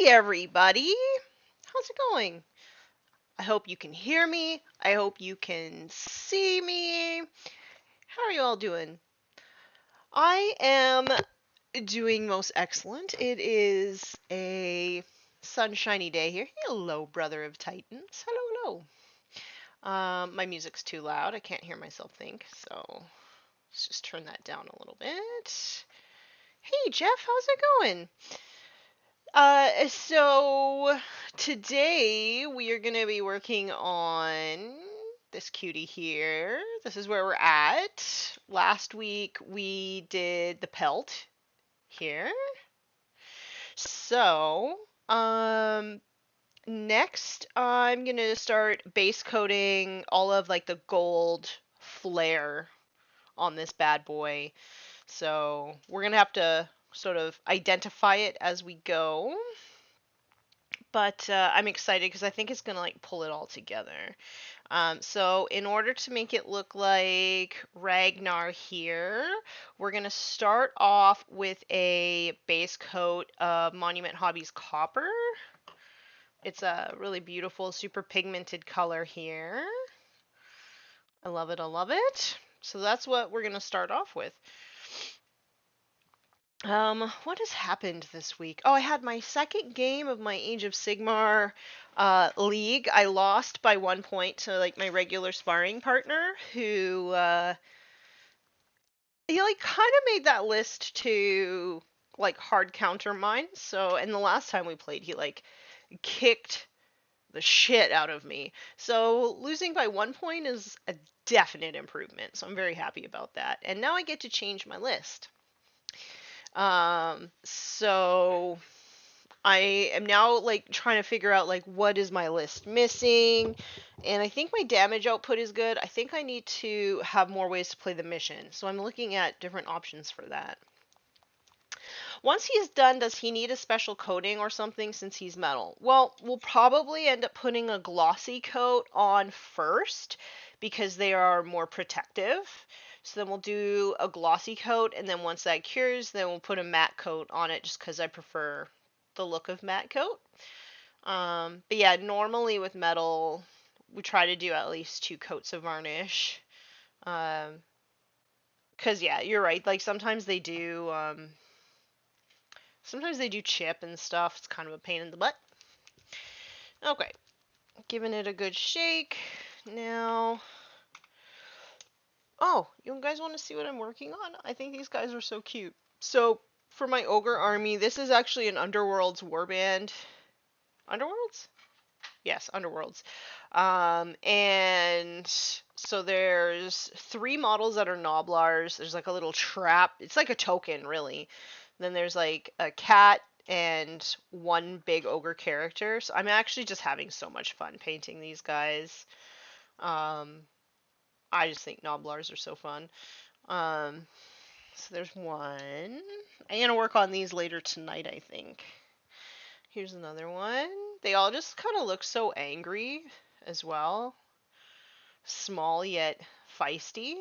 Hey everybody! How's it going? I hope you can hear me. I hope you can see me. How are you all doing? I am doing most excellent. It is a sunshiny day here. Hello, brother of Titans. Hello, hello. My music's too loud. I can't hear myself think, so let's just turn that down a little bit. Hey, Jeff, how's it going? So today we are going to be working on this cutie here. This is where we're at. Last week we did the pelt here. So, next I'm going to start base coating all of like the gold flare on this bad boy. So, we're going to have to sort of identify it as we go. But I'm excited because I think it's gonna like pull it all together. So in order to make it look like Ragnar here, we're gonna start off with a base coat of Monument Hobbies Copper. It's a really beautiful, super pigmented color here. I love it, I love it. So that's what we're gonna start off with. What has happened this week? Oh, I had my second game of my Age of Sigmar league. I lost by 1 point to like my regular sparring partner, who he like kind of made that list to like hard counter mine. So, and the last time we played, he like kicked the shit out of me. So losing by 1 point is a definite improvement. So I'm very happy about that. And now I get to change my list. So I am now like trying to figure out like what is my list missing, and I think my damage output is good. I think I need to have more ways to play the mission, so I'm looking at different options for that. Once he's done, does he need a special coating or something since he's metal? Well, we'll probably end up putting a glossy coat on first because they are more protective. So then we'll do a glossy coat, and then once that cures, then we'll put a matte coat on it just because I prefer the look of matte coat. But yeah, normally with metal, we try to do at least 2 coats of varnish. Because yeah, you're right. Like sometimes they do chip and stuff. It's kind of a pain in the butt. Okay, giving it a good shake. Now, oh, you guys want to see what I'm working on? I think these guys are so cute. So, for my ogre army, this is actually an Underworlds warband. Underworlds? Yes, Underworlds. And so there's 3 models that are Noblars. There's like a little trap. It's like a token, really. Then there's like a cat and 1 big ogre character. So I'm actually just having so much fun painting these guys. I just think Noblars are so fun. So there's 1. I'm gonna work on these later tonight, I think. Here's another one. They all just kind of look so angry as well. Small yet feisty.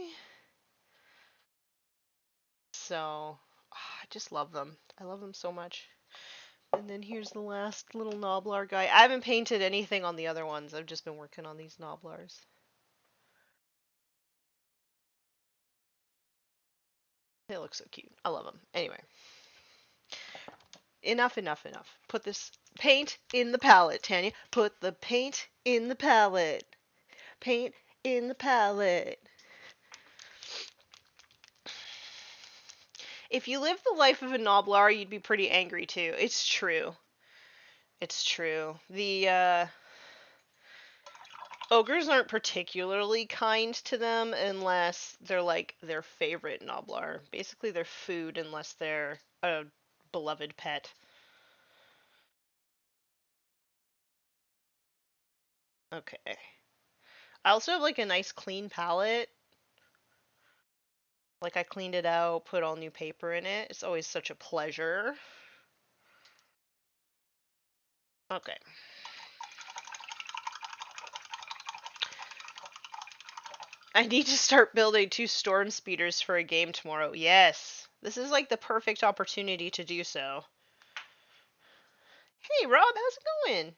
So, I just love them. I love them so much. And then here's the last little Noblar guy. I haven't painted anything on the other ones. I've just been working on these Noblars. They look so cute. I love them. Anyway. Enough, enough, enough. Put this paint in the palette, Tanya. Put the paint in the palette. Paint in the palette. If you live the life of a Noblar, you'd be pretty angry too. It's true. It's true. The ogres aren't particularly kind to them unless they're like their favorite Noblar. Basically, they're food unless they're a beloved pet. Okay. I also have like a nice clean palette. Like I cleaned it out, put all new paper in it. It's always such a pleasure. Okay. I need to start building 2 storm speeders for a game tomorrow. Yes. This is like the perfect opportunity to do so. Hey Rob, how's it going?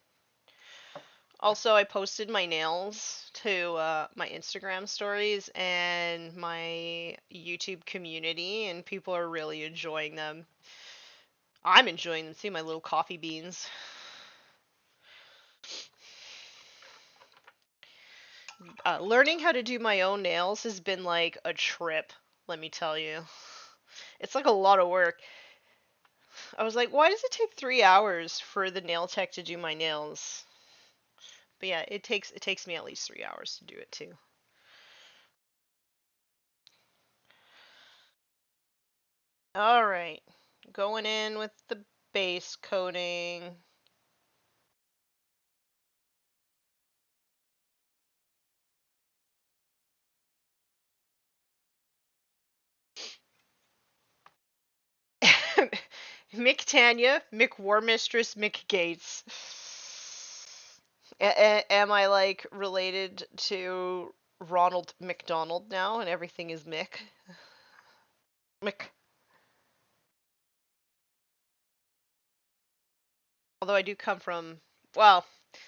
Also, I posted my nails to my Instagram stories and my YouTube community, and people are really enjoying them. I'm enjoying them too, my little coffee beans. Learning how to do my own nails has been like a trip, let me tell you. It's like a lot of work. I was like, why does it take 3 hours for the nail tech to do my nails? But yeah, it takes me at least 3 hours to do it too. All right, going in with the base coating. Mick Tanya, Mick Warmistress, Mick Gates. Am I like related to Ronald McDonald now, and everything is Mick? Mick. Although I do come from, well,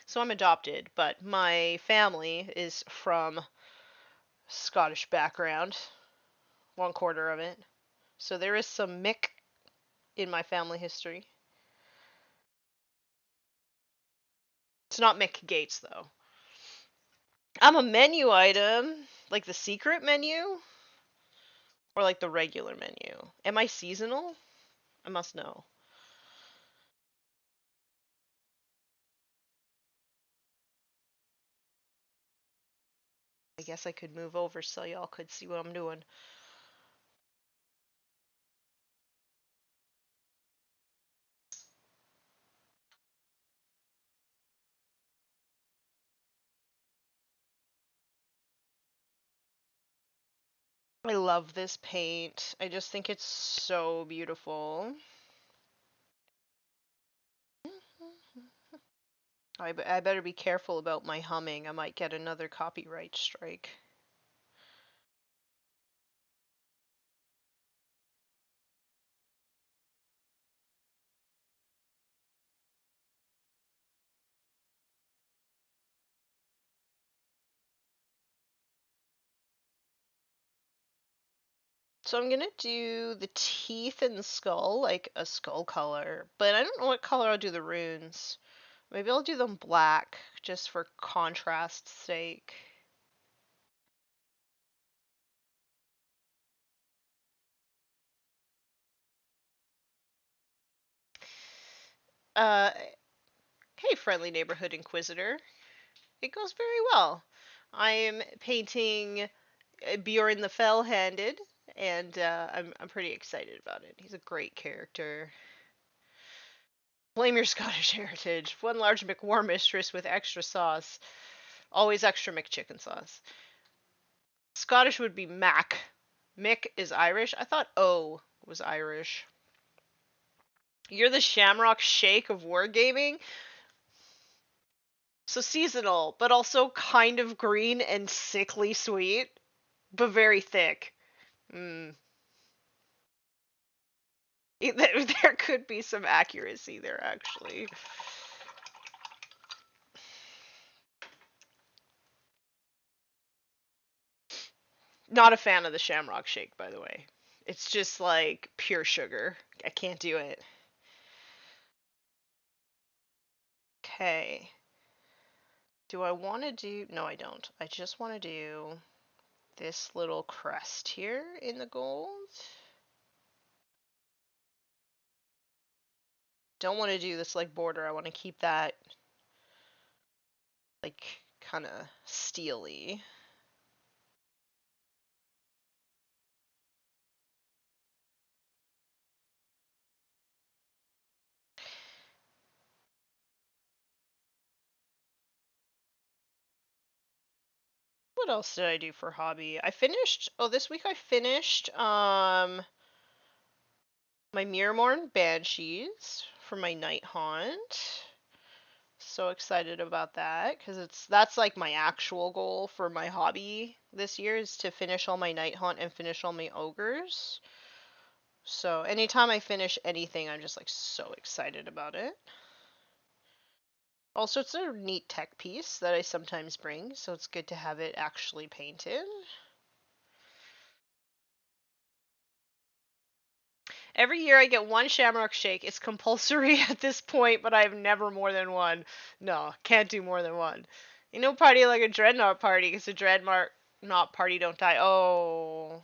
so I'm adopted, but my family is from Scottish background, one quarter of it. So there is some Mick in my family history. It's not Mick Gates though. I'm a menu item, like the secret menu, or like the regular menu. Am I seasonal? I must know. I guess I could move over so y'all could see what I'm doing. I love this paint. I just think it's so beautiful. I better be careful about my humming. I might get another copyright strike. So I'm gonna do the teeth and skull, like a skull color, but I don't know what color I'll do the runes. Maybe I'll do them black, just for contrast's sake. Uh, hey, friendly neighborhood inquisitor. It goes very well. I am painting Bjorn the Fell-Handed, and I'm pretty excited about it. He's a great character. Blame your Scottish heritage. One large McWarmistress with extra sauce. Always extra McChicken sauce. Scottish would be Mac. Mick is Irish. I thought O was Irish. You're the Shamrock Shake of wargaming? So seasonal, but also kind of green and sickly sweet, but very thick. Mm. There could be some accuracy there, actually. Not a fan of the Shamrock Shake, by the way. It's just like pure sugar. I can't do it. Okay. Do I want to do... No, I don't. I just want to do this little crest here in the gold. Don't want to do this like border. I want to keep that like kind of steely. What else did I do for hobby? I finished, oh, this week I finished my Mirrormorn Banshees for my night haunt. So excited about that because that's like my actual goal for my hobby this year is to finish all my night haunt and finish all my ogres. So anytime I finish anything, I'm just like so excited about it. Also, it's a neat tech piece that I sometimes bring, so it's good to have it actually painted. Every year I get one Shamrock Shake. It's compulsory at this point, but I have never more than one. No, can't do more than one. You know, party like a Dreadnought party, because a Dreadnought not party don't die. Oh.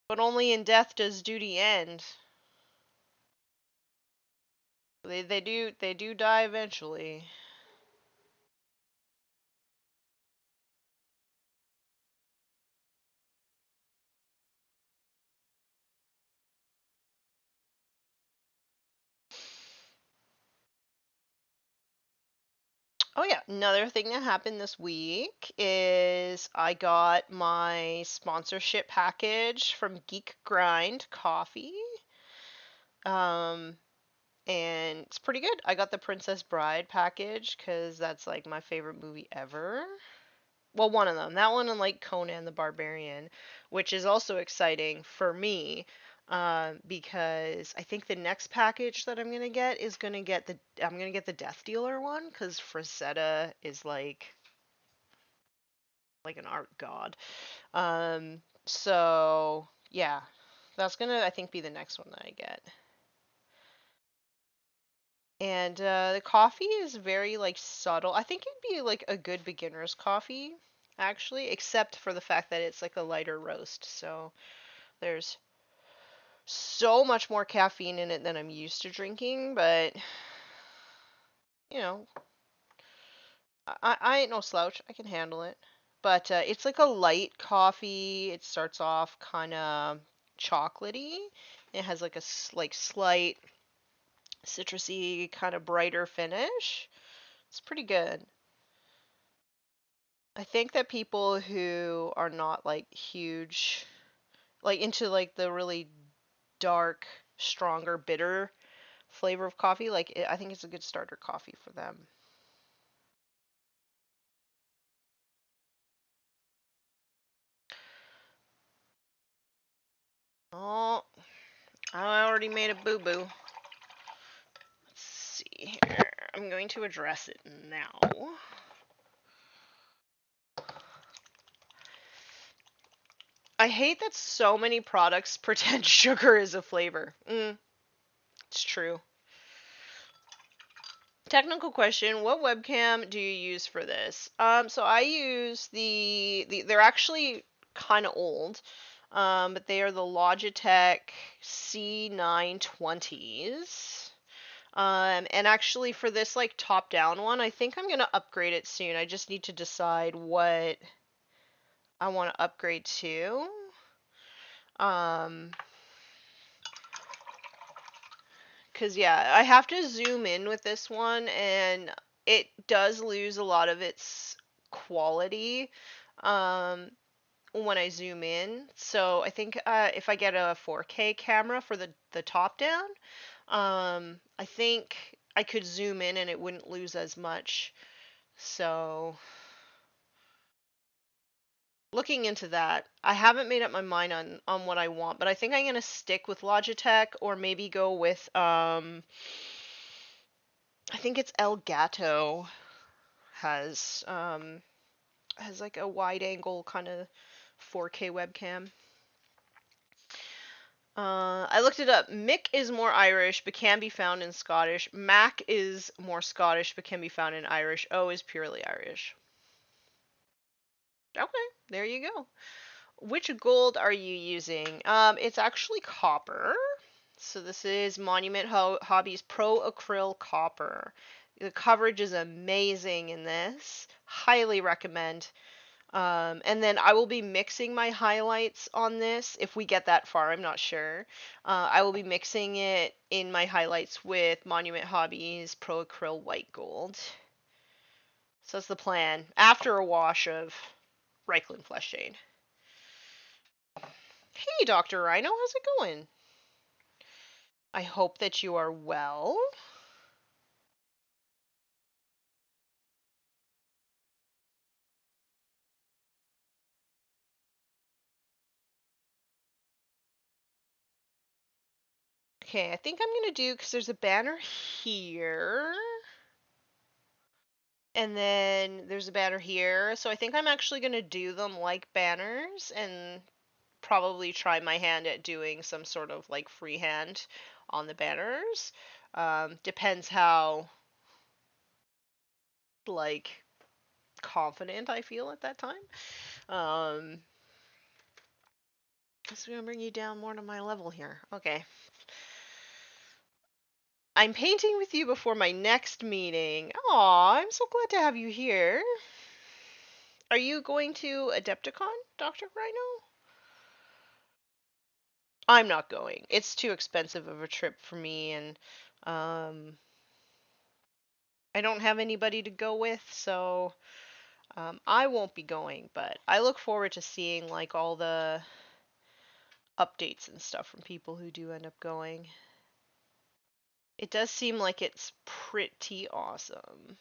But only in death does duty end. They do die eventually. Oh yeah, another thing that happened this week is I got my sponsorship package from Geek Grind Coffee. Um, and it's pretty good. I got the Princess Bride package because that's like my favorite movie ever. Well, one of them. That one and like Conan the Barbarian, which is also exciting for me, because I think the next package that I'm gonna get is gonna get the I'm gonna get the Death Dealer one because Frazetta is like an art god. So yeah, that's gonna I think be the next one that I get. And the coffee is very like subtle. I think it'd be like a good beginner's coffee, actually, except for the fact that it's like a lighter roast. So there's so much more caffeine in it than I'm used to drinking, but you know, I ain't no slouch. I can handle it. But it's like a light coffee. It starts off kind of chocolatey. It has like a like slight citrusy, kind of brighter finish. It's pretty good. I think that people who are not like huge, like into like the really dark, stronger, bitter flavor of coffee, I think it's a good starter coffee for them. Oh, I already made a boo boo. Let's see here. I'm going to address it now. I hate that so many products pretend sugar is a flavor. It's true. Technical question: what webcam do you use for this? So I use they're actually kind of old, but they are the Logitech C920s. And actually for this like top-down one, I think I'm gonna upgrade it soon. I just need to decide what I want to upgrade to. Um, Cause yeah, I have to zoom in with this one, and it does lose a lot of its quality when I zoom in. So I think if I get a 4K camera for the top down, I think I could zoom in and it wouldn't lose as much. So looking into that, I haven't made up my mind on what I want, but I think I'm gonna stick with Logitech or maybe go with I think it's Elgato has has like a wide angle kind of 4K webcam. I looked it up. Mick is more Irish but can be found in Scottish. Mac is more Scottish but can be found in Irish. O is purely Irish. Okay, there you go. Which gold are you using? It's actually copper. So this is Monument Hobbies Pro Acryl Copper. The coverage is amazing in this. Highly recommend. And then I will be mixing my highlights on this if we get that far. I'm not sure. I will be mixing it in my highlights with Monument Hobbies Pro Acryl White Gold. So that's the plan. After a wash of Reichland Flesh Shade. Hey, Dr. Rhino, how's it going? I hope that you are well. Okay, I think I'm gonna do, because there's a banner here. And then there's a banner here. So I think I'm actually going to do them like banners and probably try my hand at doing some sort of like freehand on the banners. Depends how like confident I feel at that time. Um, so I'm gonna bring you down more to my level here. Okay. I'm painting with you before my next meeting. Aw, I'm so glad to have you here. Are you going to Adepticon, Dr. Rhino? I'm not going. It's too expensive of a trip for me, and um, I don't have anybody to go with, so I won't be going. But I look forward to seeing like all the updates and stuff from people who do end up going. It does seem like it's pretty awesome.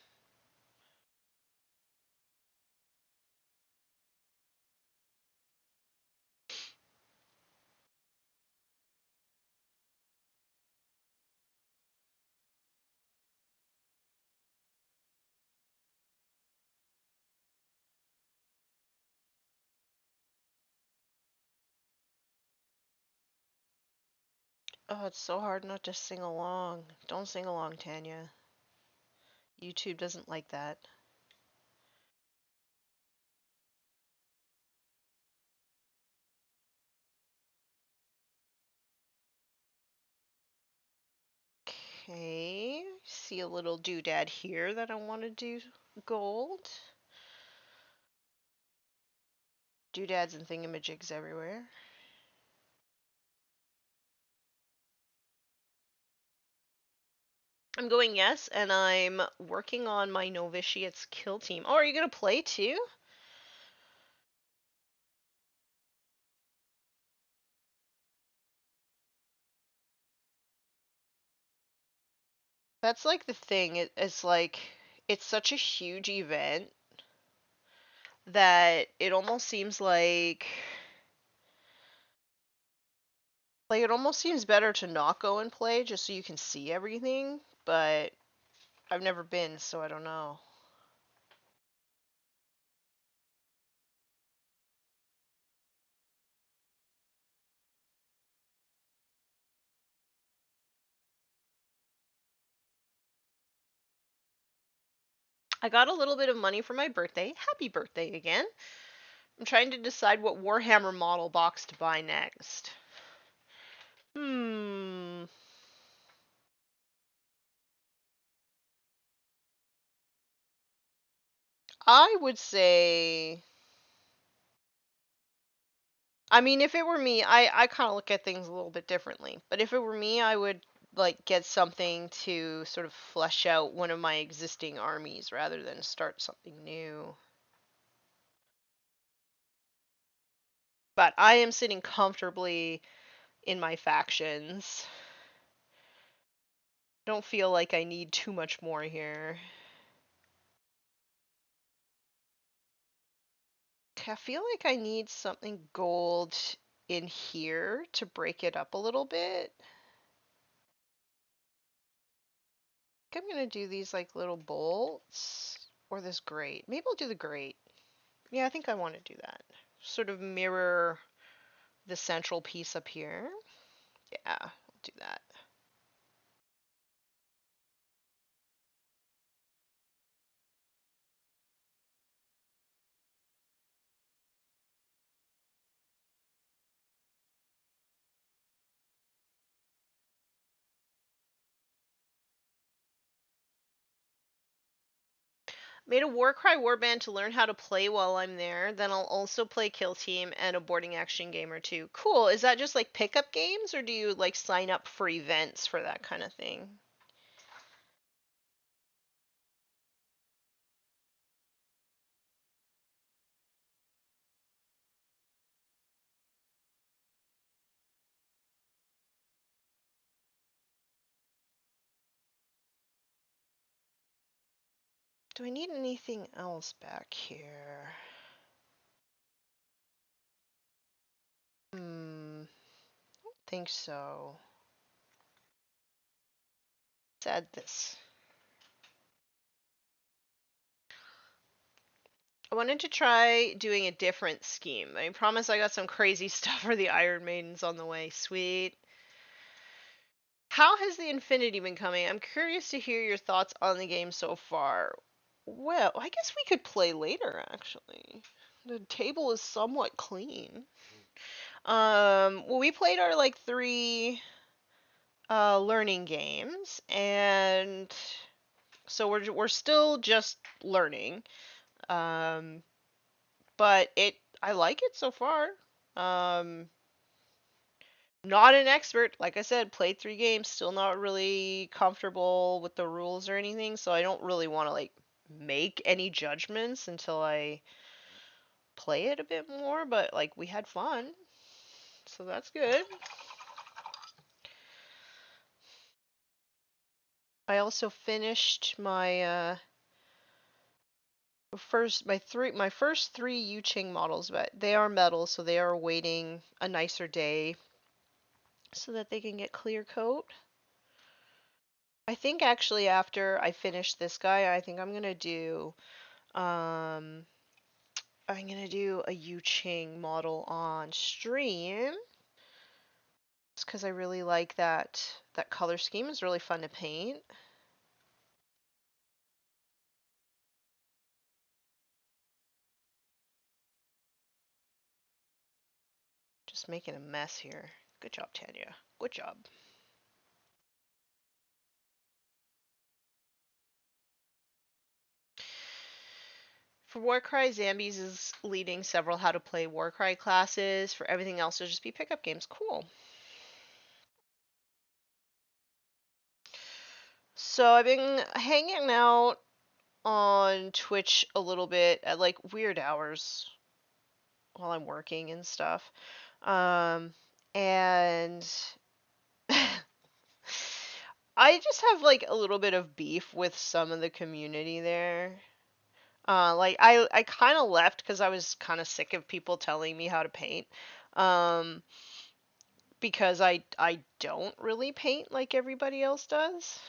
Oh, it's so hard not to sing along. Don't sing along, Tanya. YouTube doesn't like that. Okay, see a little doodad here that I want to do gold. Doodads and thingamajigs everywhere. I'm going yes, and I'm working on my novitiates kill team. Oh, are you gonna play too? That's like the thing. It's like it's such a huge event that it almost seems like it almost seems better to not go and play just so you can see everything, but I've never been, so I don't know. I got a little bit of money for my birthday. Happy birthday again. I'm trying to decide what Warhammer model box to buy next. Hmm. I would say, I mean, if it were me, I kind of look at things a little bit differently. But if it were me, I would like get something to sort of flesh out one of my existing armies rather than start something new. But I am sitting comfortably in my factions. Don't feel like I need too much more here. I feel like I need something gold in here to break it up a little bit. I think I'm gonna do these like little bolts or this grate. Maybe I'll do the grate. Yeah, I think I want to do that. Sort of mirror the central piece up here. Yeah, I'll do that. Made a Warcry warband to learn how to play while I'm there. Then I'll also play Kill Team and a boarding action game or two. Cool. Is that just like pickup games or do you like sign up for events for that kind of thing? Do I need anything else back here? Think so. Let's add this. I wanted to try doing a different scheme. I promise I got some crazy stuff for the Iron Maidens on the way. Sweet. How has the Infinity been coming? I'm curious to hear your thoughts on the game so far. Well, I guess we could play later, actually. The table is somewhat clean. Well, we played our like 3 learning games, and so we're still just learning. Um, but I like it so far. Um, Not an expert, like I said, played 3 games, still not really comfortable with the rules or anything, so I don't really want to like make any judgments until I play it a bit more, but like we had fun. So that's good. I also finished my first 3 Yu-Ching models, but they are metal, so they are awaiting a nicer day so that they can get clear coat. I think actually after I finish this guy, I think um I'm gonna do a Yu Ching model on stream. Just because I really like that color scheme. Is really fun to paint. Just making a mess here. Good job, Tanya. Good job. For Warcry, Zambies is leading several how to play Warcry classes. For everything else, it'll just be pickup games. Cool. So I've been hanging out on Twitch a little bit at like weird hours while I'm working and stuff. And I just have like a little bit of beef with some of the community there. Like I kind of left because I was kind of sick of people telling me how to paint. Um, because I don't really paint like everybody else does.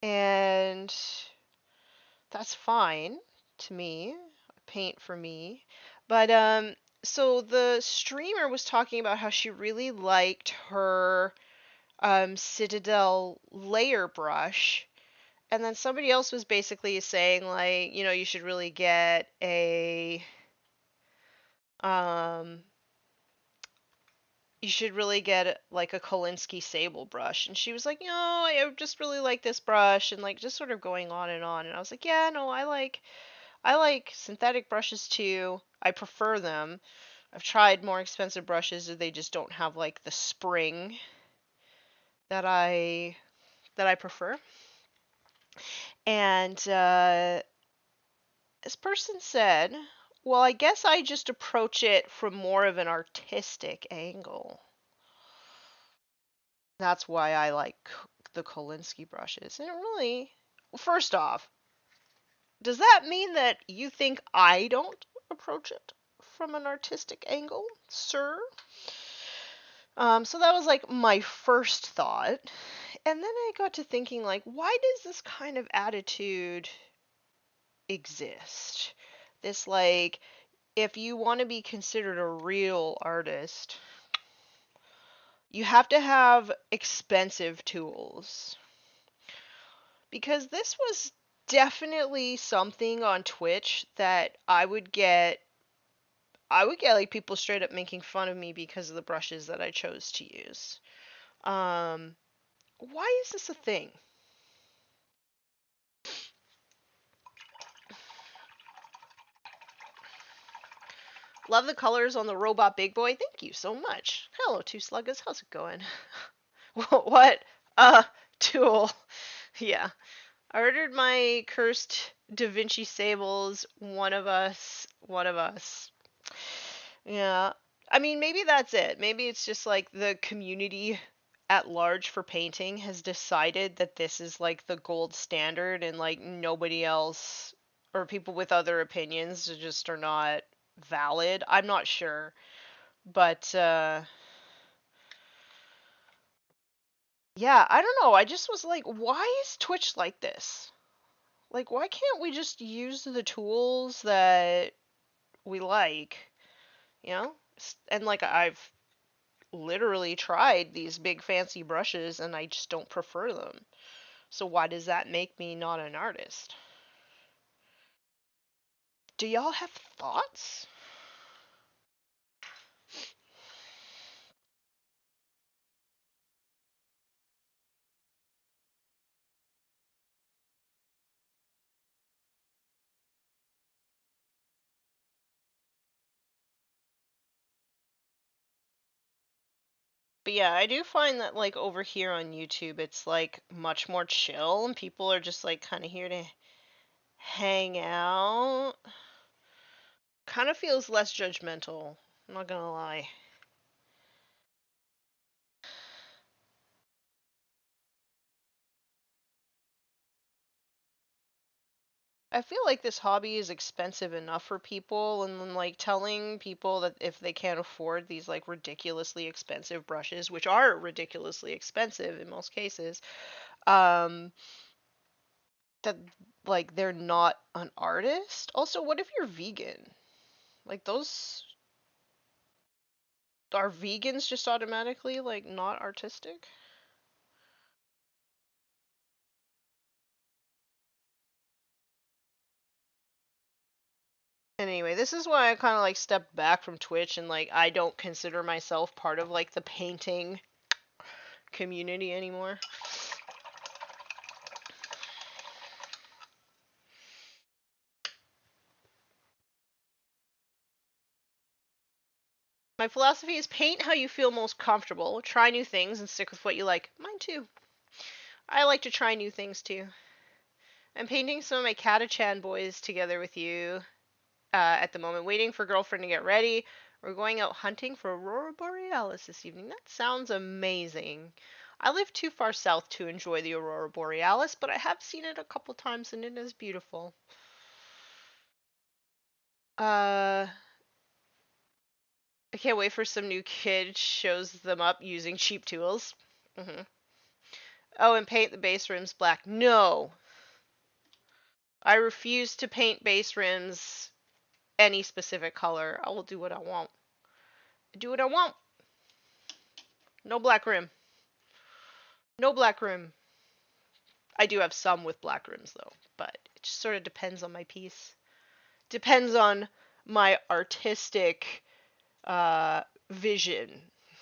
And that's fine to me. Paint for me. But so the streamer was talking about how she really liked her Citadel layer brush. And then somebody else was basically saying like, you should really get um like a Kolinsky sable brush. And she was like, I just really like this brush, and like just sort of going on and on. And I was like, yeah, no, I like synthetic brushes too. I prefer them. I've tried more expensive brushes, and they just don't have like the spring that I prefer. And this person said, well, I guess I just approach it from more of an artistic angle. That's why I like the Kolinsky brushes. And it really, first off, does that mean that you think I don't approach it from an artistic angle, sir? So that was like my first thought. And then I got to thinking, like, why does this kind of attitude exist? This, like, if you want to be considered a real artist, you have to have expensive tools. Because this was definitely something on Twitch that I would get like people straight up making fun of me because of the brushes that I chose to use. Why is this a thing? Love the colors on the robot big boy. Thank you so much. Hello, two sluggers. How's it going? What? Tool. Yeah. I ordered my cursed Da Vinci Sables. One of us. One of us. Yeah. I mean, maybe that's it. Maybe it's just like the community at large for painting has decided that this is like the gold standard, and like nobody else or people with other opinions just are not valid. I'm not sure. But yeah, I don't know. I just was like, why is Twitch like this? Like, why can't we just use the tools that we like, you know? And like, I've literally tried these big fancy brushes and I just don't prefer them. So why does that make me not an artist? Do y'all have thoughts? But yeah, I do find that like over here on YouTube, it's like much more chill and people are just like kind of here to hang out. Kind of feels less judgmental. I'm not gonna lie. I feel like this hobby is expensive enough for people, and then like telling people that if they can't afford these like ridiculously expensive brushes, which are ridiculously expensive in most cases, um, that like they're not an artist. Also, what if you're vegan? Like those are vegans just automatically like not artistic? Anyway, this is why I kind of like stepped back from Twitch and like I don't consider myself part of like the painting community anymore. My philosophy is paint how you feel most comfortable, try new things, and stick with what you like. Mine too. I like to try new things too. I'm painting some of my Catachan boys together with you at the moment, waiting for girlfriend to get ready. We're going out hunting for Aurora Borealis this evening. That sounds amazing. I live too far south to enjoy the Aurora Borealis, but I have seen it a couple times and it is beautiful. I can't wait for some new kid shows them up using cheap tools. Oh, and paint the base rims black. No, I refuse to paint base rims any specific color. I will do what I want. Do what I want. No black rim. No black rim. I do have some with black rims though, but it just sort of depends on my piece. Depends on my artistic vision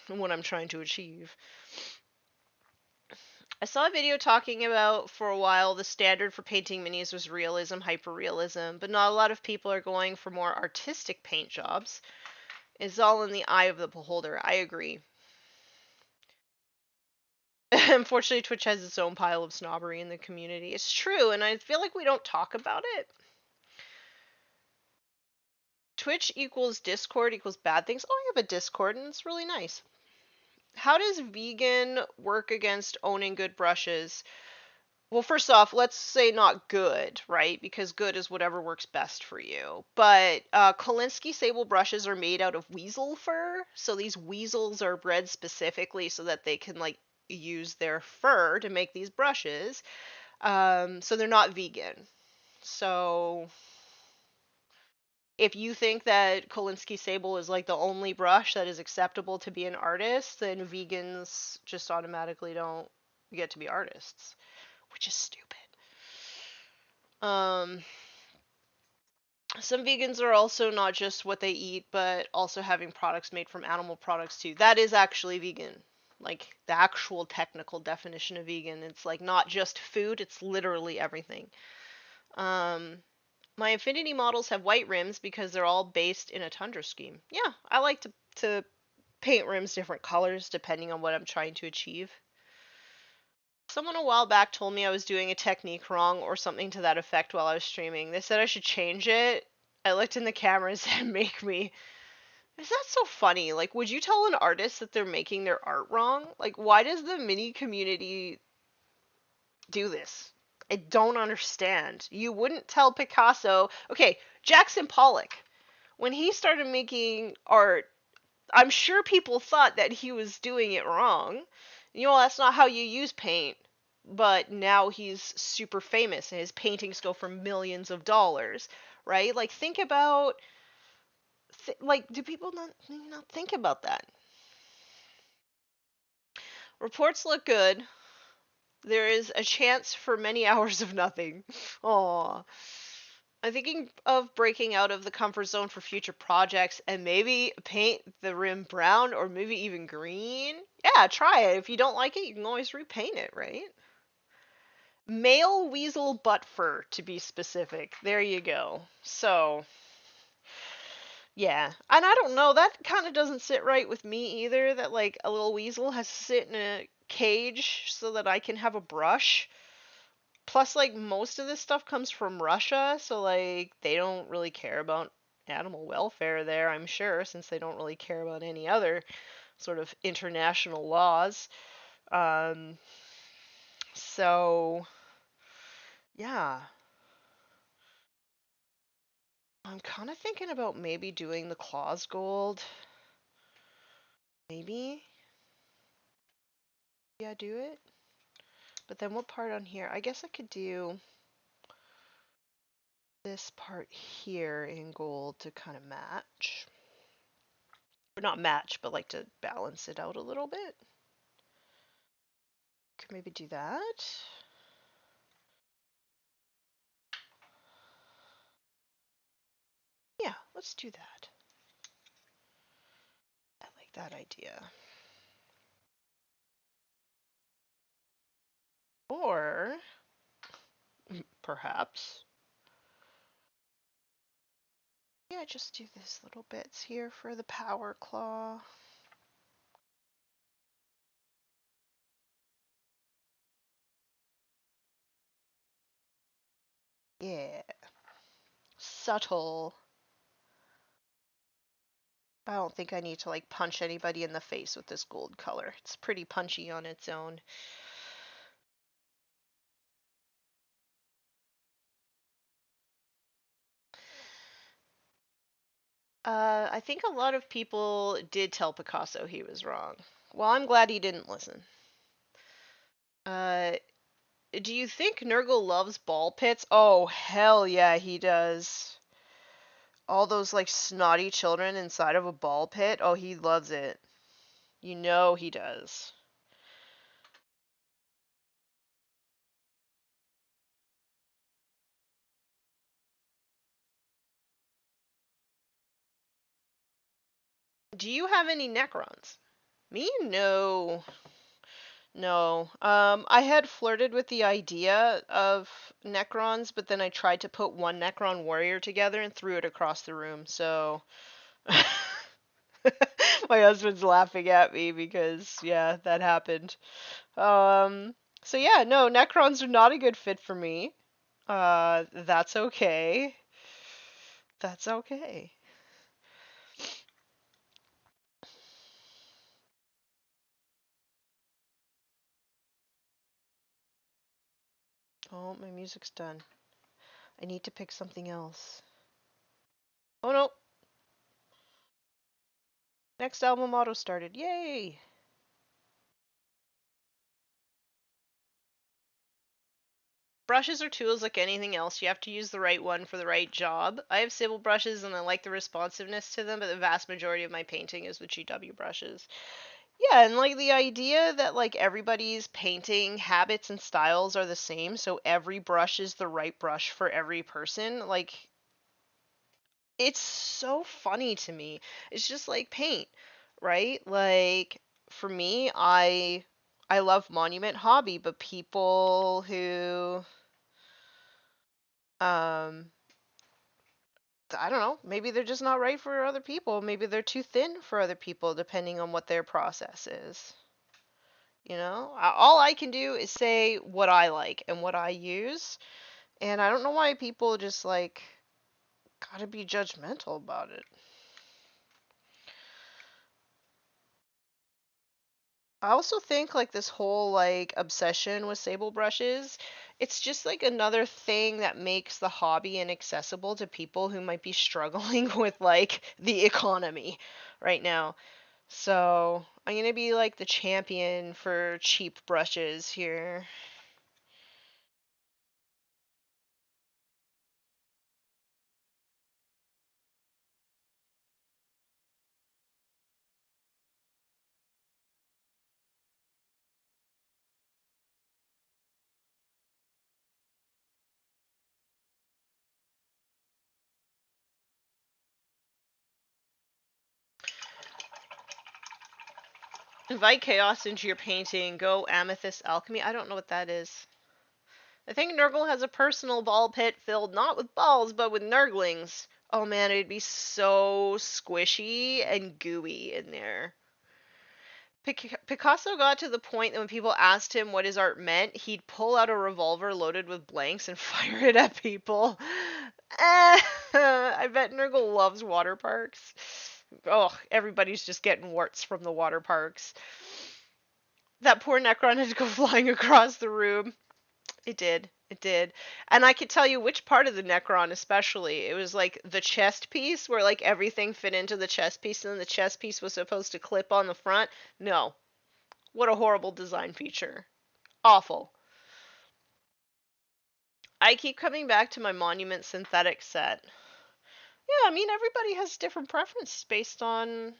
and what I'm trying to achieve. I saw a video talking about for a while the standard for painting minis was realism, hyperrealism, but not a lot of people are going for more artistic paint jobs. It's all in the eye of the beholder. I agree. Unfortunately, Twitch has its own pile of snobbery in the community. It's true, and I feel like we don't talk about it. Twitch equals Discord equals bad things. Oh, I have a Discord, and it's really nice. How does vegan work against owning good brushes? Well, first off, let's say not good, right? Because good is whatever works best for you. But Kolinsky sable brushes are made out of weasel fur, so these weasels are bred specifically so that they can like use their fur to make these brushes. So they're not vegan. So if you think that Kolinsky sable is like the only brush that is acceptable to be an artist, then vegans just automatically don't get to be artists, which is stupid. Um, some vegans are also not just what they eat, but also having products made from animal products too. That is actually vegan. Like the actual technical definition of vegan. It's like not just food, it's literally everything. Um, my Infinity models have white rims because they're all based in a tundra scheme. Yeah, I like to paint rims different colors depending on what I'm trying to achieve. Someone a while back told me I was doing a technique wrong or something to that effect while I was streaming. They said I should change it. I looked in the camera and said, make me. Is that so funny? Like, would you tell an artist that they're making their art wrong? Like, why does the mini community do this? I don't understand. You wouldn't tell Picasso. Okay, Jackson Pollock. When he started making art, I'm sure people thought that he was doing it wrong. You know, that's not how you use paint. but now he's super famous and his paintings go for millions of dollars, right? Like think about like do people not think about that? Reports look good. There is a chance for many hours of nothing. Aw. I'm thinking of breaking out of the comfort zone for future projects and maybe paint the rim brown or maybe even green. Yeah, try it. If you don't like it, you can always repaint it, right? Male weasel butt fur, to be specific. There you go. So, yeah. And I don't know, that kind of doesn't sit right with me either, that like a little weasel has to sit in a cage so that I can have a brush. Plus, like, most of this stuff comes from Russia, so, like, they don't really care about animal welfare there, I'm sure, since they don't really care about any other sort of international laws. Um, so, yeah. I'm kind of thinking about maybe doing the claws gold. Maybe. Yeah, do it. But then what part on here? I guess I could do this part here in gold to kind of match. Or not match, but like to balance it out a little bit. Could maybe do that. Yeah, let's do that. I like that idea. Or perhaps, yeah, just do these little bits here for the power claw. Yeah, subtle. I don't think I need to like punch anybody in the face with this gold color. It's pretty punchy on its own. I think a lot of people did tell Picasso he was wrong. Well, I'm glad he didn't listen. Uh, do you think Nurgle loves ball pits? Oh, hell yeah, he does. All those like snotty children inside of a ball pit. Oh, he loves it. You know he does. Do you have any Necrons? Me? No. No. I had flirted with the idea of Necrons, but then I tried to put one Necron warrior together and threw it across the room, so my husband's laughing at me because yeah, that happened. Um so yeah, no, Necrons are not a good fit for me. That's okay. That's okay. Oh, my music's done. I need to pick something else. Oh no, next album auto started. Yay! Brushes are tools like anything else. You have to use the right one for the right job. I have Sable brushes and I like the responsiveness to them, but the vast majority of my painting is with GW brushes. Yeah, and like the idea that like everybody's painting habits and styles are the same, so every brush is the right brush for every person, like it's so funny to me. It's just like paint, right? Like for me, I love Monument Hobby, but people who um I don't know, maybe they're just not right for other people. Maybe they're too thin for other people depending on what their process is. You know? All I can do is say what I like and what I use, and I don't know why people just like gotta be judgmental about it. I also think like this whole like obsession with sable brushes, it's just like another thing that makes the hobby inaccessible to people who might be struggling with like the economy right now. So, I'm gonna be like the champion for cheap brushes here. Invite chaos into your painting. Go amethyst alchemy. I don't know what that is. I think Nurgle has a personal ball pit filled not with balls, but with Nurglings. Oh man, it'd be so squishy and gooey in there. Picasso got to the point that when people asked him what his art meant, he'd pull out a revolver loaded with blanks and fire it at people. I bet Nurgle loves water parks. Oh, everybody's just getting warts from the water parks. That poor Necron had to go flying across the room. It did. It did. And I could tell you which part of the Necron especially. It was like the chest piece where like everything fit into the chest piece and then the chest piece was supposed to clip on the front. No. What a horrible design feature. Awful. I keep coming back to my Monument synthetic set. Yeah, I mean everybody has different preferences based on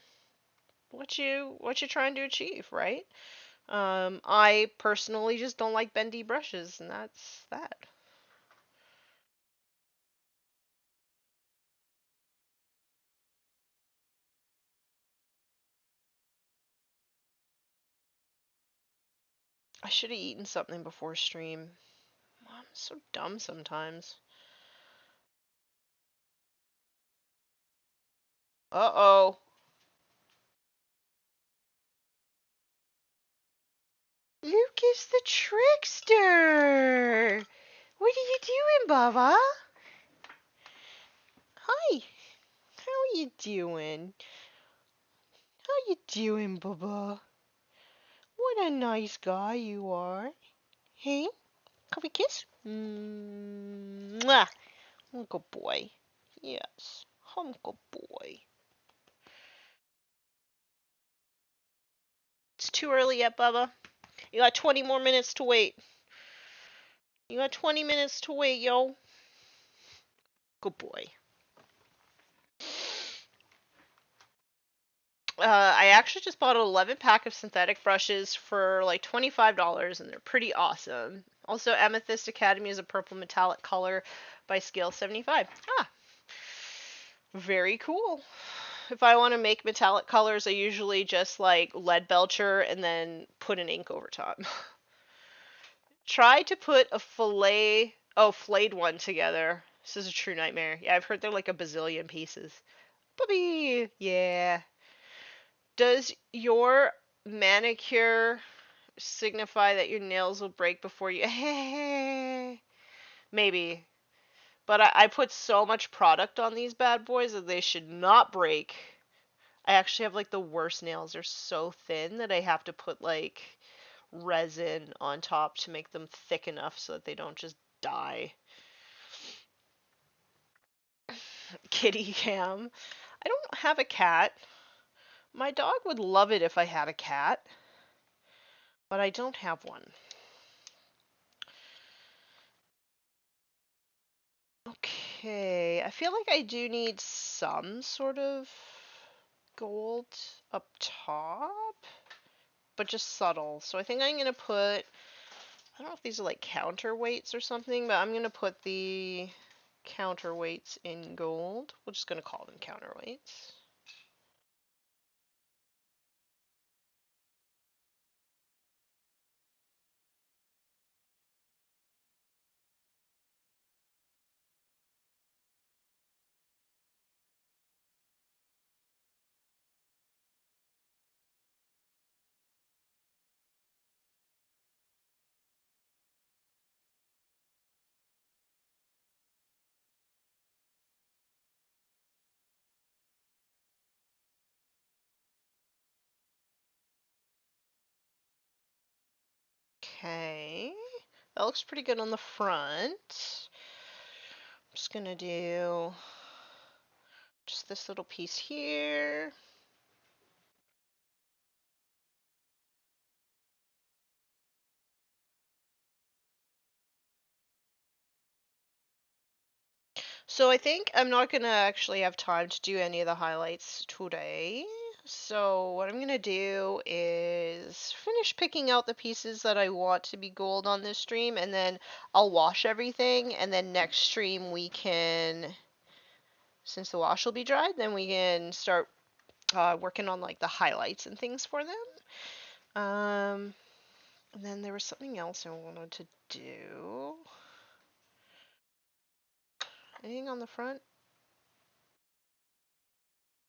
what you're trying to achieve, right? I personally just don't like bendy brushes, and that's that. I should have eaten something before stream. I'm so dumb sometimes. Uh-oh. Lucas the Trickster! What are you doing, Baba? Hi. How are you doing? How you doing, Baba? What a nice guy you are. Hey, can we kiss? Mwah. I'm a good boy. Yes, I'm a good boy. It's too early yet, Bubba. You got 20 more minutes to wait. You got 20 minutes to wait, yo. Good boy. I actually just bought an 11 pack of synthetic brushes for like $25 and they're pretty awesome. Also, Amethyst Academy is a purple metallic color by scale 75. Ah, very cool. If I want to make metallic colors, I usually just like lead belcher and then put an ink over top. Try to put a flayed one together. This is a true nightmare. Yeah, I've heard they're like a bazillion pieces. Puppy! Yeah. Does your manicure signify that your nails will break before you? Maybe. But I put so much product on these bad boys that they should not break. I actually have like the worst nails. They're so thin that I have to put like resin on top to make them thick enough so that they don't just die. Kitty cam. I don't have a cat. My dog would love it if I had a cat, but I don't have one. Okay, I feel like I do need some sort of gold up top, but just subtle. So I think I'm gonna put, I don't know if these are like counterweights or something, but I'm gonna put the counterweights in gold. We're just gonna call them counterweights. Okay, that looks pretty good on the front. I'm just gonna do just this little piece here. So I think I'm not gonna actually have time to do any of the highlights today. So what I'm gonna do is finish picking out the pieces that I want to be gold on this stream, and then I'll wash everything, and then next stream we can, since the wash will be dried, then we can start working on like the highlights and things for them. And then there was something else I wanted to do. Anything on the front?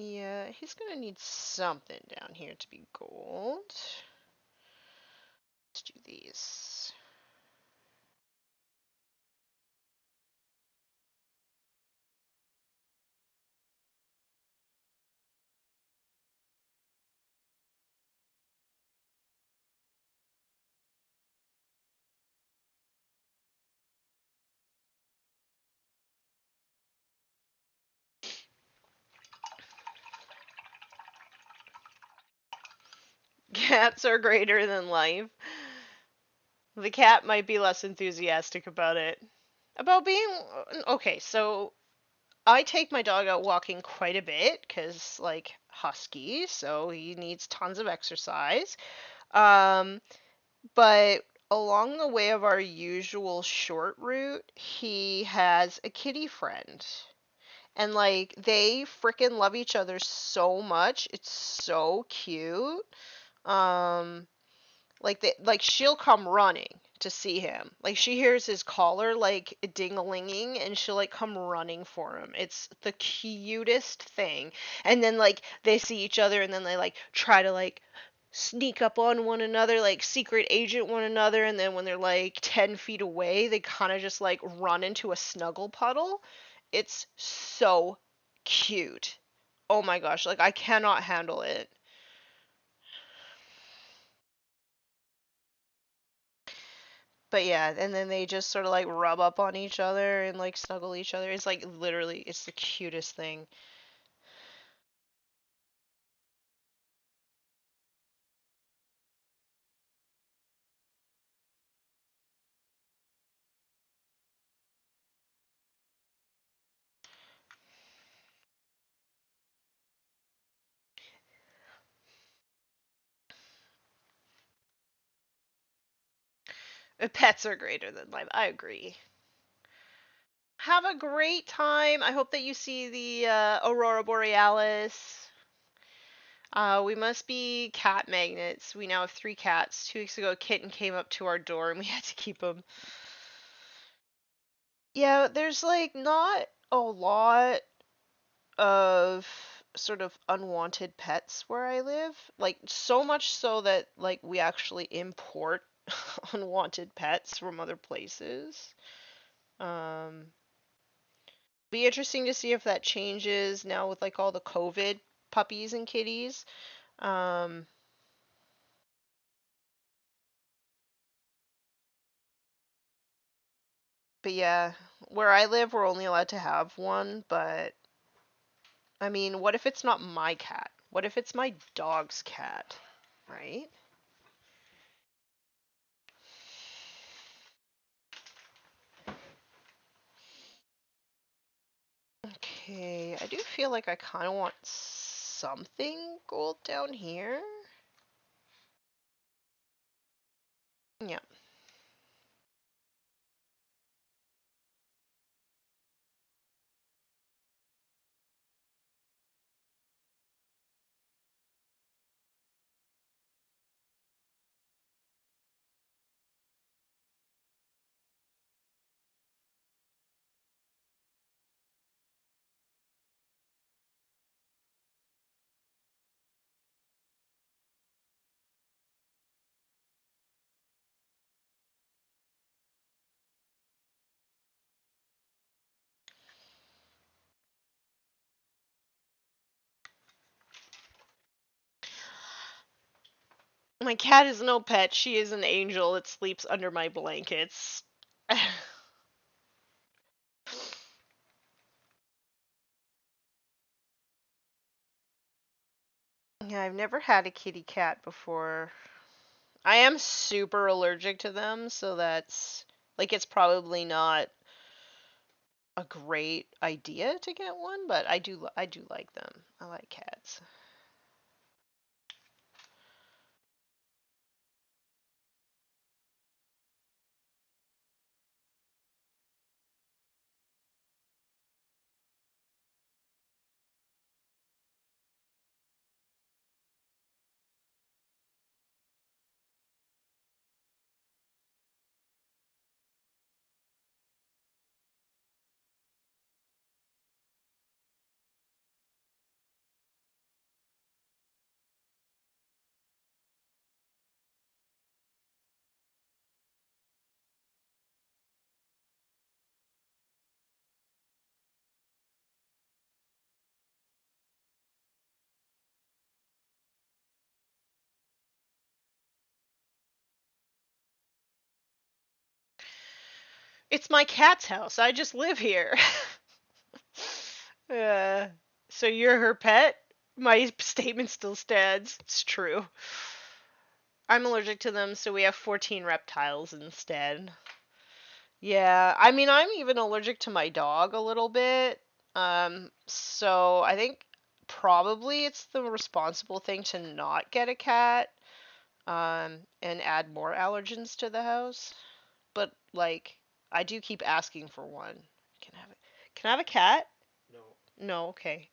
Yeah, he's gonna need something down here to be gold. Let's do these. Cats are greater than life. The cat might be less enthusiastic about it. About being okay, so I take my dog out walking quite a bit because, like, husky, so he needs tons of exercise. Um, but along the way of our usual short route, he has a kitty friend. And, like, they freaking love each other so much. It's so cute. Um, like she'll come running to see him. Like she hears his collar like ding-a-linging and she'll like come running for him. It's the cutest thing. And then like they see each other and then they like try to like sneak up on one another, like secret agent one another, and then when they're like 10 feet away, they kind of just like run into a snuggle puddle. It's so cute. Oh my gosh, like I cannot handle it. But yeah, and then they just sort of like rub up on each other and like snuggle each other. It's like literally, it's the cutest thing. Pets are greater than life. I agree. Have a great time. I hope that you see the Aurora Borealis. We must be cat magnets. We now have 3 cats. 2 weeks ago, a kitten came up to our door and we had to keep him. Yeah, there's like not a lot of sort of unwanted pets where I live. Like so much so that like we actually import unwanted pets from other places. Um be interesting to see if that changes now with like all the COVID puppies and kitties. Um but yeah, where I live we're only allowed to have one, but I mean, what if it's not my cat? What if it's my dog's cat? Right? Okay, I do feel like I kind of want something gold down here. Yeah. My cat is no pet. She is an angel that sleeps under my blankets. Yeah, I've never had a kitty cat before. I am super allergic to them, so that's like it's probably not a great idea to get one, but I do like them. I like cats. It's my cat's house. I just live here. So you're her pet? My statement still stands. It's true. I'm allergic to them, so we have 14 reptiles instead. Yeah, I mean, I'm even allergic to my dog a little bit. So I think probably it's the responsible thing to not get a cat, and add more allergens to the house. But like, I do keep asking for one. Can I have it? Can I have a cat? No. No, okay.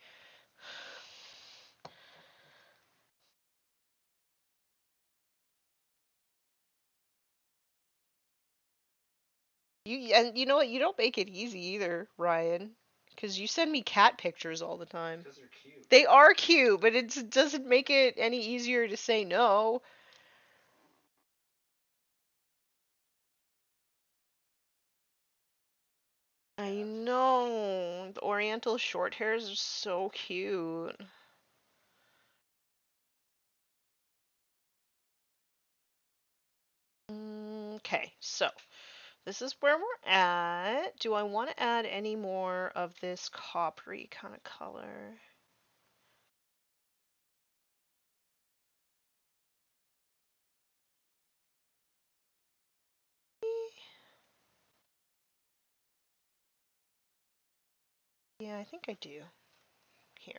And you know what? You don't make it easy either, Ryan, because you send me cat pictures all the time. Because they're cute. They are cute, but it doesn't make it any easier to say no. I know. The Oriental short hairs are so cute. Okay, so this is where we're at. Do I want to add any more of this coppery kind of color? Yeah, I think I do. Here.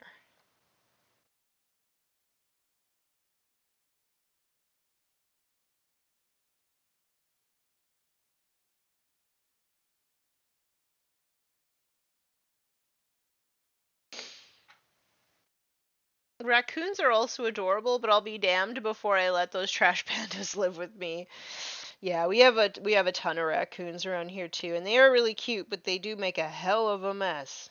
Raccoons are also adorable, but I'll be damned before I let those trash pandas live with me. Yeah, we have a ton of raccoons around here too, and they are really cute, but they do make a hell of a mess.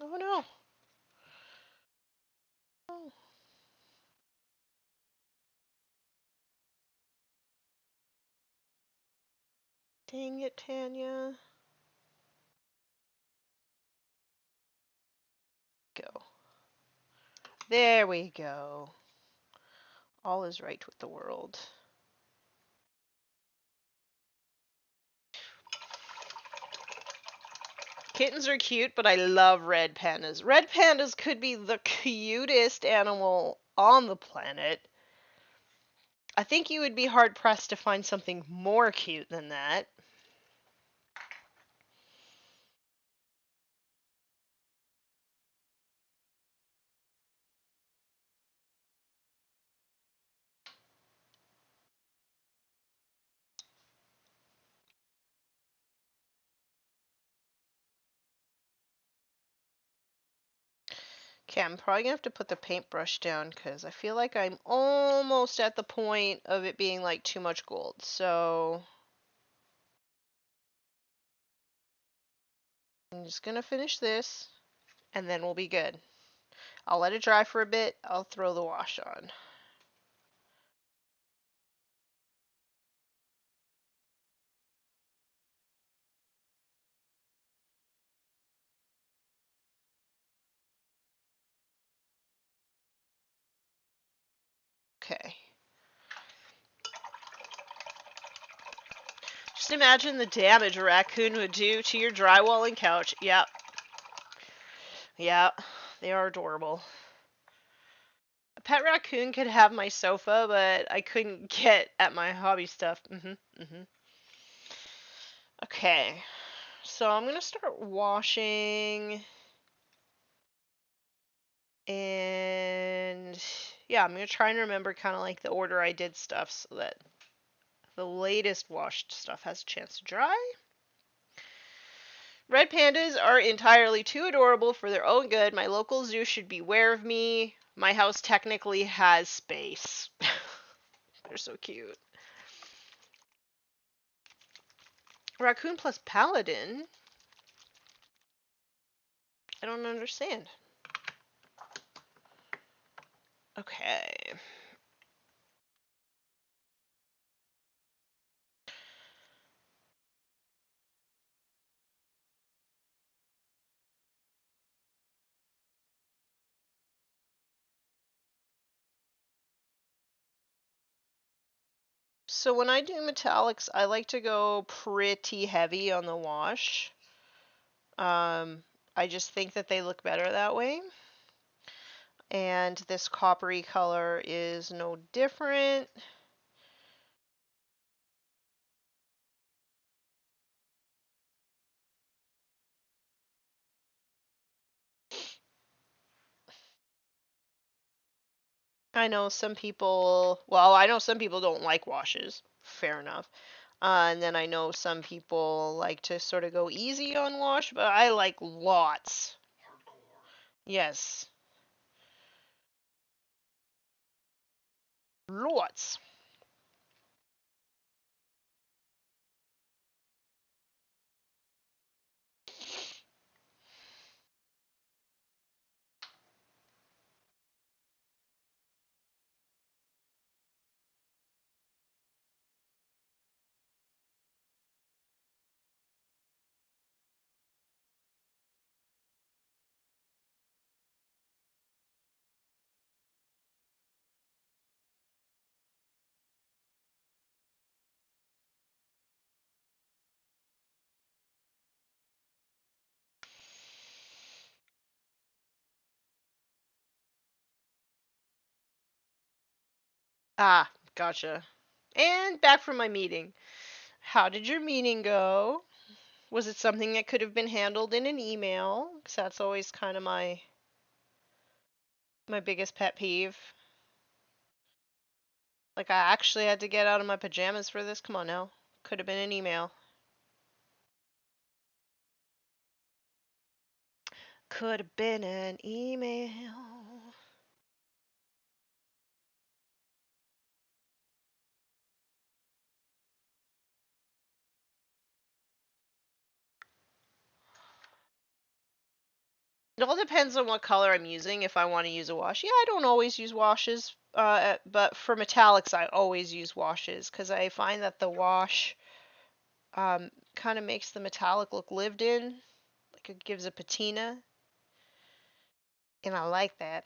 Oh no. Oh, dang it, Tanya. Go. There we go. All is right with the world. Kittens are cute, but I love red pandas. Red pandas could be the cutest animal on the planet. I think you would be hard pressed to find something more cute than that. Okay, I'm probably gonna have to put the paintbrush down because I feel like I'm almost at the point of it being like too much gold. So I'm just gonna finish this and then we'll be good. I'll let it dry for a bit. I'll throw the wash on. Okay. Just imagine the damage a raccoon would do to your drywall and couch. Yep. Yep. They are adorable. A pet raccoon could have my sofa, but I couldn't get at my hobby stuff. Okay. So I'm gonna start washing, and yeah, I'm gonna try and remember kind of like the order I did stuff so that the latest washed stuff has a chance to dry. Red pandas are entirely too adorable for their own good. My local zoo should beware of me. My house technically has space. They're so cute. Raccoon plus paladin? I don't understand. Okay. So when I do metallics, I like to go pretty heavy on the wash. I just think that they look better that way. And this coppery color is no different. I know some people, well, I know some people don't like washes. Fair enough. And then I know some people like to sort of go easy on wash, but I like lots. Yes, lots. Ah, gotcha. And back from my meeting. How did your meeting go? Was it something that could have been handled in an email? Because that's always kind of my biggest pet peeve. Like, I actually had to get out of my pajamas for this. Come on now. Could have been an email. Could have been an email. It all depends on what color I'm using. If I want to use a wash, yeah, I don't always use washes. But for metallics, I always use washes because I find that the wash kind of makes the metallic look lived in, like it gives a patina, and I like that.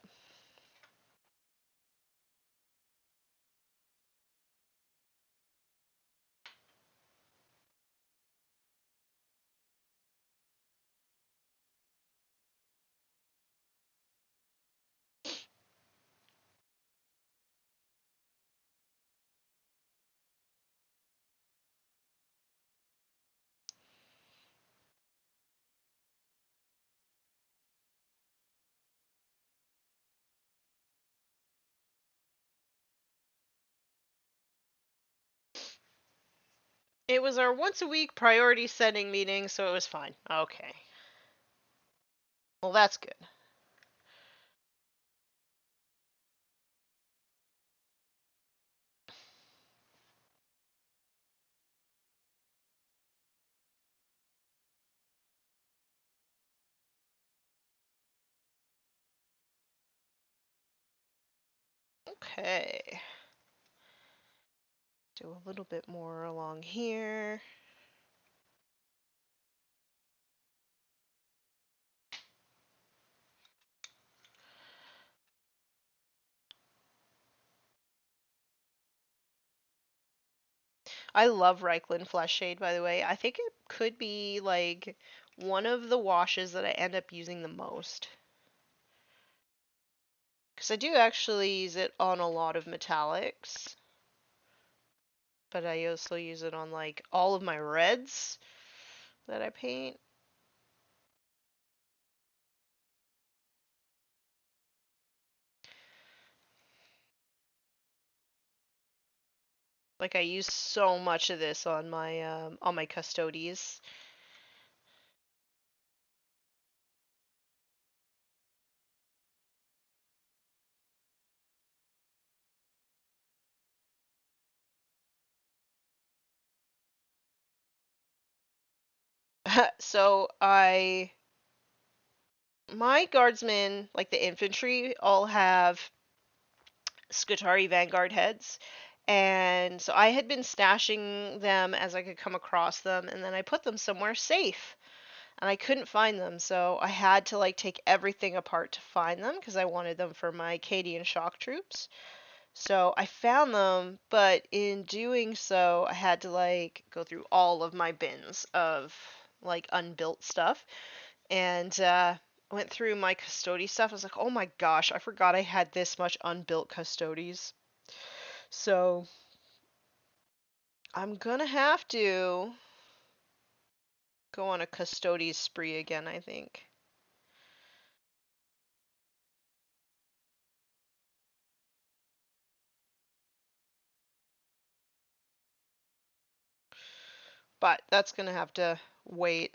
It was our once a week priority setting meeting, so it was fine. Okay. Well, that's good. Okay. Do a little bit more along here. I love Reichland Flesh Shade, by the way. I think it could be like one of the washes that I end up using the most. Because I do actually use it on a lot of metallics. But I also use it on like all of my reds that I paint. Like I use so much of this on my custodies. So my guardsmen, like the infantry, all have Skutari Vanguard heads. And so I had been stashing them as I could come across them, and then I put them somewhere safe. And I couldn't find them, so I had to like take everything apart to find them because I wanted them for my Cadian shock troops. So I found them, but in doing so, I had to like go through all of my bins of like unbuilt stuff and went through my custody stuff. I was like, oh my gosh, I forgot I had this much unbuilt custodies. So I'm gonna have to go on a custodies spree again, I think. But that's gonna have to wait.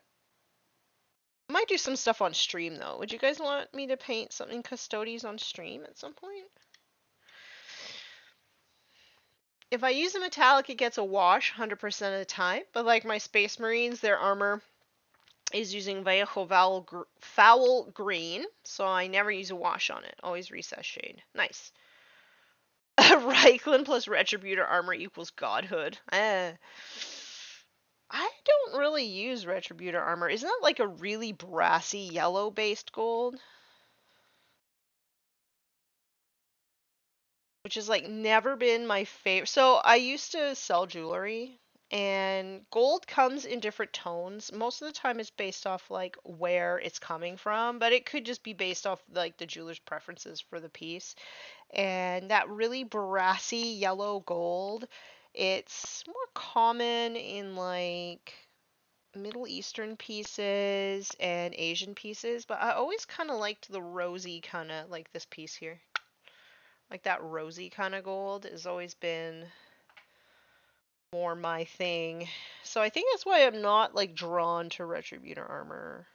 I might do some stuff on stream though. Would you guys want me to paint something custodies on stream at some point? If I use a metallic, it gets a wash 100% of the time. But like my Space Marines, their armor is using Vallejo Foul Green, so I never use a wash on it. Always recess shade. Nice. Reichland plus Retributor armor equals godhood. I don't really use Retributor armor. Isn't that like a really brassy yellow based gold? Which has like never been my favorite. So I used to sell jewelry, and gold comes in different tones. Most of the time it's based off like where it's coming from, but it could just be based off like the jeweler's preferences for the piece. And that really brassy yellow gold, it's more common in like Middle Eastern pieces and Asian pieces, but I always kind of liked the rosy kind of like this piece here. Like that rosy kind of gold has always been more my thing. So I think that's why I'm not like drawn to Retributor armor.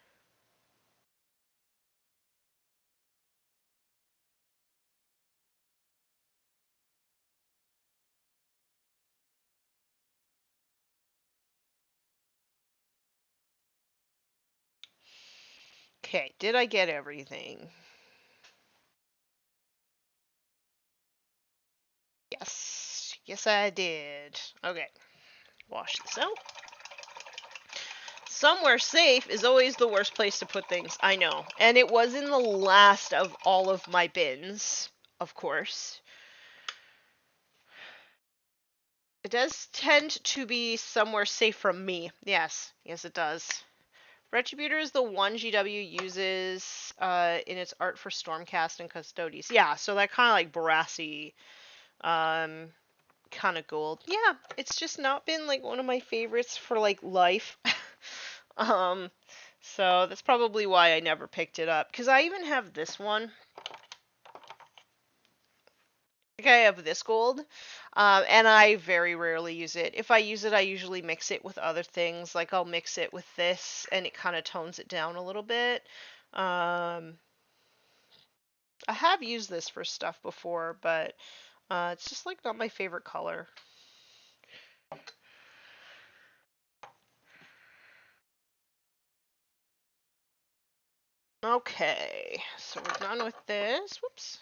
Okay, did I get everything? Yes. Yes, I did. Okay, wash this out. Somewhere safe is always the worst place to put things. I know. And it was in the last of all of my bins, of course. It does tend to be somewhere safe from me. Yes. Yes, it does. Retributor is the one GW uses in its art for Stormcast and Custodes. Yeah, so that kind of like brassy kind of gold. Yeah, it's just not been like one of my favorites for like life. um, so that's probably why I never picked it up. Because I even have this one. I think I have this gold, and I very rarely use it. If I use it, I usually mix it with other things. Like I'll mix it with this, and it kind of tones it down a little bit. I have used this for stuff before, but it's just like not my favorite color. Okay, so we're done with this. Whoops.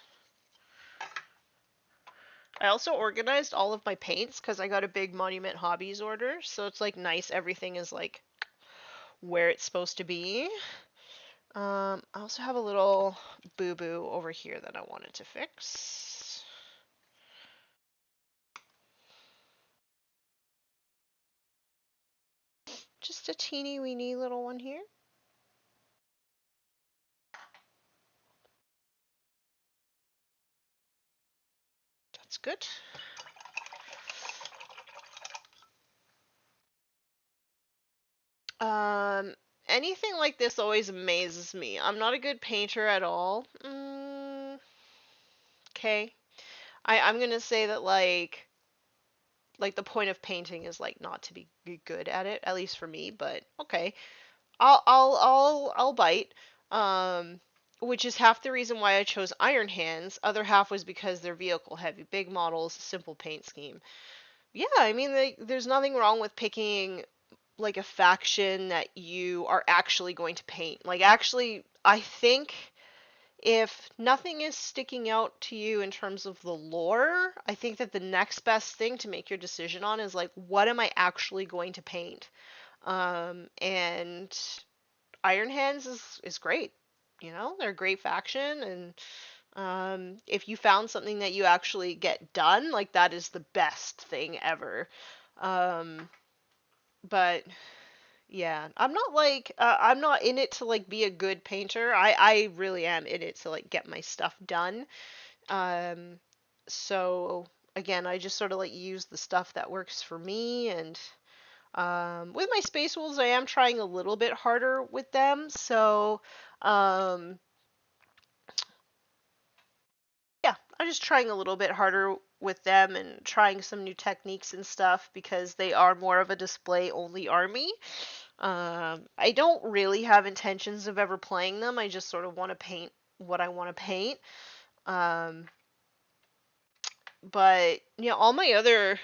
I also organized all of my paints because I got a big Monument Hobbies order, so it's like nice. Everything is like where it's supposed to be. I also have a little boo-boo over here that I wanted to fix. Just a teeny weeny little one here. That's good. Anything like this always amazes me. I'm not a good painter at all. Okay. I'm gonna say that like the point of painting is like not to be good at it, at least for me, but okay. I'll bite. Um which is half the reason why I chose Iron Hands. Other half was because they're vehicle heavy, big models, simple paint scheme. Yeah, I mean there's nothing wrong with picking like a faction that you are actually going to paint. Like actually, I think if nothing is sticking out to you in terms of the lore, I think that the next best thing to make your decision on is like, what am I actually going to paint? And Iron Hands is great. You know, they're a great faction, and if you found something that you actually get done, like that is the best thing ever. Um, but yeah, I'm not in it to like be a good painter. I really am in it to like get my stuff done. Um, so again, I just sort of like use the stuff that works for me, and with my space wolves, I am trying a little bit harder with them. So um, yeah, I'm just trying a little bit harder with them and trying some new techniques and stuff because they are more of a display only army. I don't really have intentions of ever playing them. I just sort of want to paint what I want to paint. Um, but you know, all my other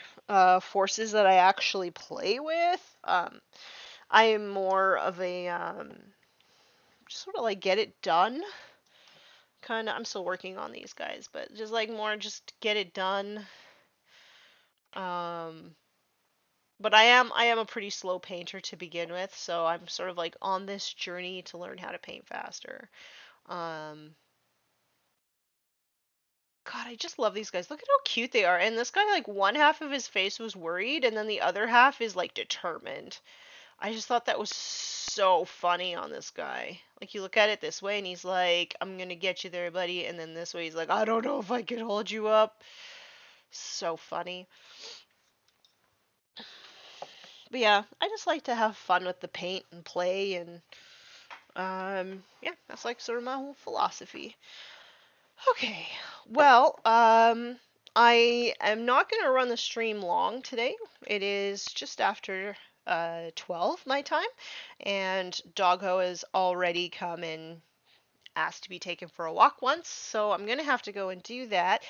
forces that I actually play with, I am more of a just sort of like get it done. Kind of, I'm still working on these guys, but just like more just get it done. Um, but I am a pretty slow painter to begin with, so I'm sort of like on this journey to learn how to paint faster. Um, God, I just love these guys. Look at how cute they are. And this guy, like, one half of his face was worried, and then the other half is, like, determined. I just thought that was so funny on this guy. Like, you look at it this way, and he's like, I'm gonna get you there, buddy. And then this way, he's like, I don't know if I can hold you up. So funny. But yeah, I just like to have fun with the paint and play, and, yeah, that's, like, sort of my whole philosophy. Okay, well, I am not going to run the stream long today. It is just after 12 my time, and Doggo has already come and asked to be taken for a walk once, so I'm going to have to go and do that.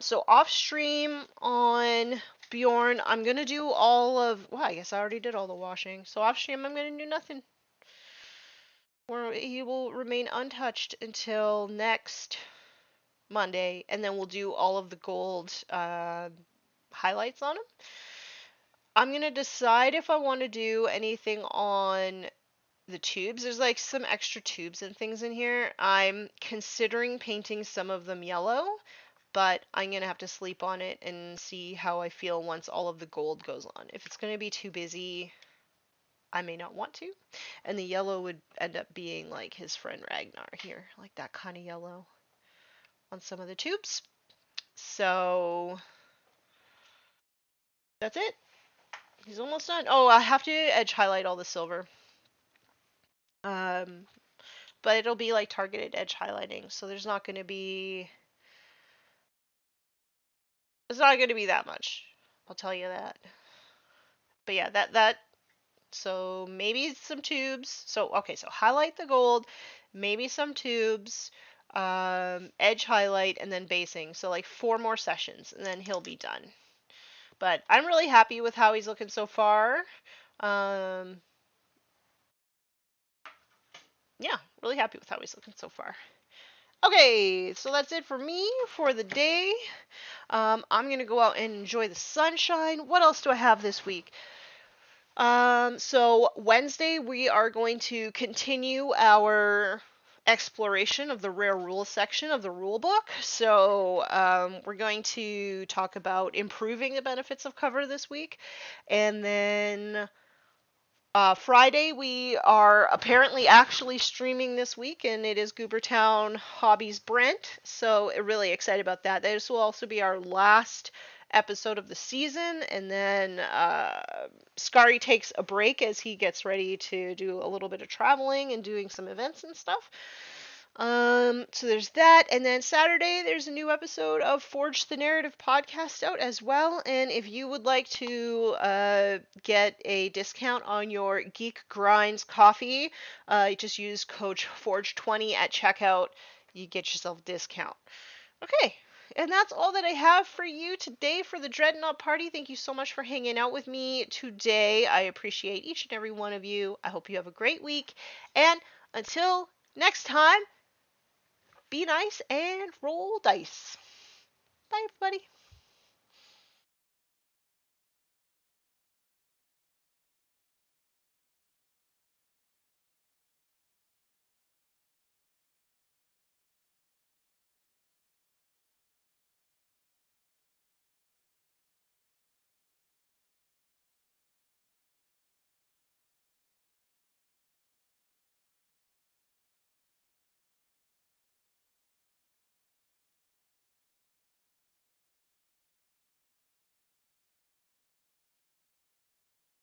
So off stream on Bjorn, I'm going to do all of, well, I guess I already did all the washing. So off stream, I'm going to do nothing. Or he will remain untouched until next Monday, and then we'll do all of the gold highlights on them. I'm gonna decide if I want to do anything on the tubes. There's like some extra tubes and things in here. I'm considering painting some of them yellow, but I'm gonna have to sleep on it and see how I feel once all of the gold goes on. If it's gonna be too busy, I may not want to. And the yellow would end up being like his friend Ragnar here, like that kind of yellow on some of the tubes. So that's it. He's almost done. Oh, I have to edge highlight all the silver. Um, but it'll be like targeted edge highlighting, so there's not going to be. It's not going to be that much. I'll tell you that. But yeah, that. So maybe some tubes. So okay, so highlight the gold, maybe some tubes, edge highlight, and then basing. So like 4 more sessions, and then he'll be done. But I'm really happy with how he's looking so far. Um, yeah, really happy with how he's looking so far. Okay, so that's it for me for the day. I'm gonna go out and enjoy the sunshine. What else do I have this week? So Wednesday we are going to continue our exploration of the rare rules section of the rule book. So we're going to talk about improving the benefits of cover this week, and then Friday, we are apparently actually streaming this week, and it is Goobertown Hobbies Brent. So really excited about that. This will also be our last episode of the season, and then Scary takes a break as he gets ready to do a little bit of traveling and doing some events and stuff. So there's that, and then Saturday there's a new episode of Forge the Narrative podcast out as well. And if you would like to get a discount on your Geek Grinds coffee, you just use code Forge20 at checkout. You get yourself a discount. Okay, And that's all that I have for you today for the Dreadnought party. Thank you so much for hanging out with me today. I appreciate each and every one of you. I hope you have a great week. And until next time, be nice and roll dice.